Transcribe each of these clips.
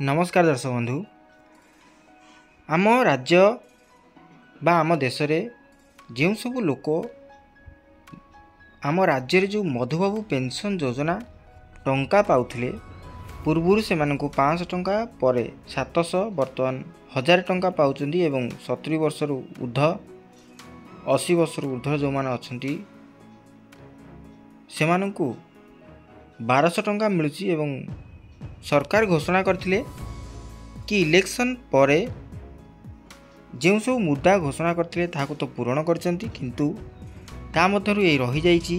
नमस्कार दर्शक बंधु आम राज्य बा आम देश जो सब लोक आम राज्य जो मधुबाबू पेंशन योजना टंका पाउथिले पूर्व से 500 टंका पर 700 बर्तमान 1000 टंका पाउचंदी एवं 70 वर्ष ऊर्ध 80 वर्ष ऊर्ध जो मैंने अच्छा से 1200 टंका मिलुची एवं सरकार घोषणा करथिले कि इलेक्शन पर जो सब मुद्दा घोषणा करथिले ताहाको तो पूरण करचंती किंतु ता मध्यरु ए रही जाईची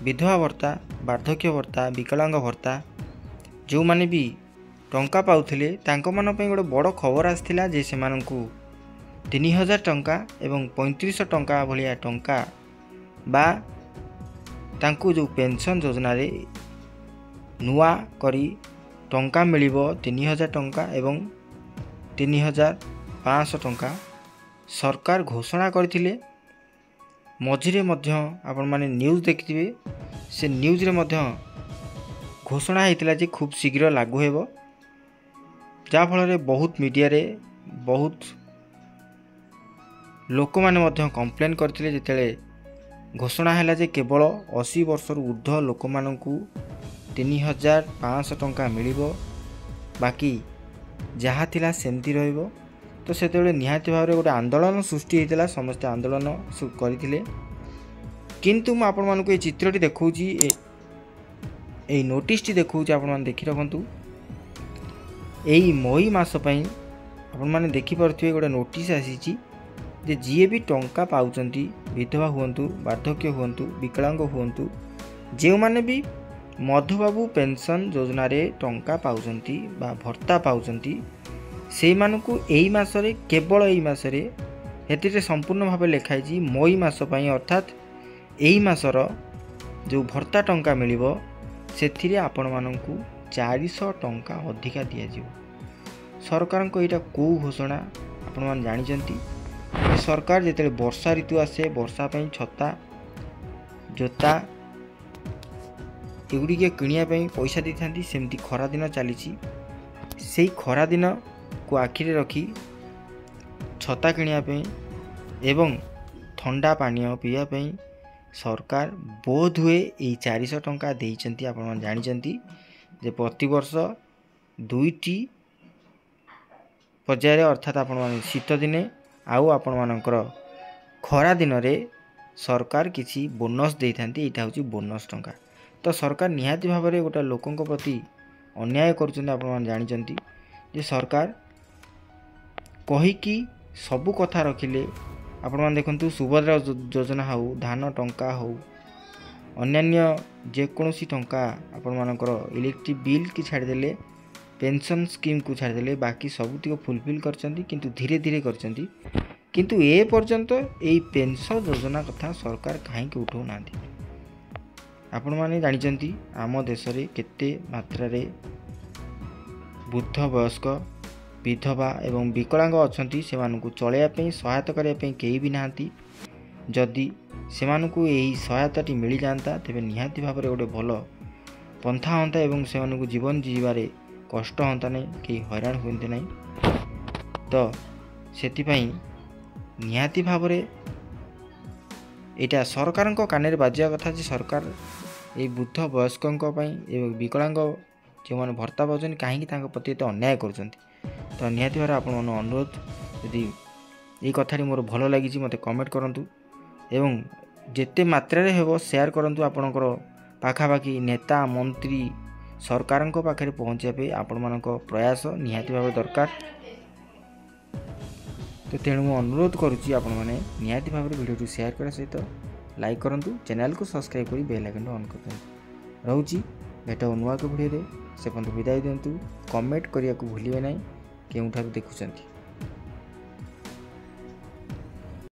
विधवा भत्ता वार्धक्य भत्ता विकलांग भत्ता जो माने भी टंका पाउथिले तांको मन पई गोटे बड़ खबर आस्थिला जे से माननकु 3000 टंका एवं 3500 टंका भलिया टंका बा तांको जो पेंशन योजना रे नुआ करी टंका मिलिबो 3000 टंका एवं 3500 टंका सरकार घोषणा करथिले। मझिरे मध्य आपण माने न्यूज देखिथिबे से न्यूज रे मध्य घोषणा हेतिला जे खूब शीघ्र लागू हेबो जा फल रे बहुत मीडिया रे बहुत लोक माने मध्य कंप्लेन करथिले जेतेले घोषणा हैला जे केवल 80 वर्ष ऊर्ध लोक माननकु 3500 टंका मिलिबो बाकी जहाँ थिला सेमती रहिबो। तो सेतेबेले निहाती भाव गोटे आंदोलन सृष्टि होता समस्त आंदोलन करथिले किंतु मु आपण मानकु ए चित्रटी देखौची ए नोटिस टी देखौची आपण मान देखि रखंतु एई मई मास पई आपण माने देखि परथिबे गोटे नोटिस आसीची जे जीए भी टंका पाउचंती विधवा हुअंतु वार्धक्य हुअंतु विकलांग हुअंतु जे माने भी मधुबाबू पेंशन योजना रे टंका पाउचंती बा भत्ता पाउचंती से मानकु एई मासरे केवल एई मासरे हेतिरे संपूर्ण भाव लिखाई मई मास पई अर्थात एई मासर जो भत्ता टंका मिलिबो सेथिरे आपण मानकु 400 टंका अधिका दिया जिवो। सरकार को एटा को घोषणा आपण मान जानि जंती सरकार जेते वर्षा ऋतु आसे वर्षा पई छता जोता एगुड़ी के किनिया पई पैसा दी थांती सेमती खरा दिन चली से खरा दिन को आखिरे रखी छता किनिया पई एवं ठंडा पानीय पीया पई सरकार बोध हुए यही 400 टंका देइचंती। आपण मान जानि जंती जे प्रति वर्ष दुईटी पर्याय अर्थात आपण मान शीत दिने आउ आपण मानकर खरा दिन रे सरकार किसी बोनस दे थांती एटा होची बोनस टंका। तो सरकार निहाती भाव में गोटे लोकों प्रति अन्याय कर आपण जानी जे सरकार कहीकि सबु कथा रखिले आपण मान देखंतु सुभद्रा योजना हो धान टंका हो अन्यान्य जेकोसी टंका आपण मानकर इलेक्ट्रिक बिल की छाड़देले पेंशन स्कीम को छाड़देले बाकी सबुतिक फुलफिल करचंती किंतु धीरे धीरे करचंती किंतु ए पर्यंत एई पेंशन योजना कथा सरकार काहे कि उठौ नांती। आपण माने जानिचंती आम देश रे केते मात्रा रे वृद्ध वयस्क विधवा एवं विकलांग अछंती सेमानकु चलैया पई सहायता करिया पई केही भी नांती। जदि सेमानकु एही सहायताटी मिली जानता तेबे निहाती भाव रे गोटे भलो पंथा होंता एवं सेमानकु जीवन जीवारे कष्ट होंता नै केही हैरान होंते नै। तो सेति पई निहाती भाव रे एटा सरकार कान बाजिया कथा जे सरकार ये वृद्ध वयस्कों एवं विकलांग जो मैंने भत्ता पाँच कहीं प्रति एत अन्याय कर। तो निहाती भाव आप अनुरोध यदि ये कथाटी मोर भल लगी मत कमेंट करूँ एवं जेते मात्रा हेब शेयर करूँ आपणकर पाखापाखि नेता मंत्री सरकार पाखे पहुँचापी आपण मान प्रयास निहाती भाव दरकार। तो तेणु मुझे अनुरोध करुच्ची आपण मैंने निहाती भाव भिडियो शेयर करने सहित लाइक करूँ चैनल को सब्सक्राइब कर बेल आइकन ऑन कर रोची भेट नुआ के भिडियो से विदाय दिंतु कमेंट करने को भूलिए ना केउठार देखुंत।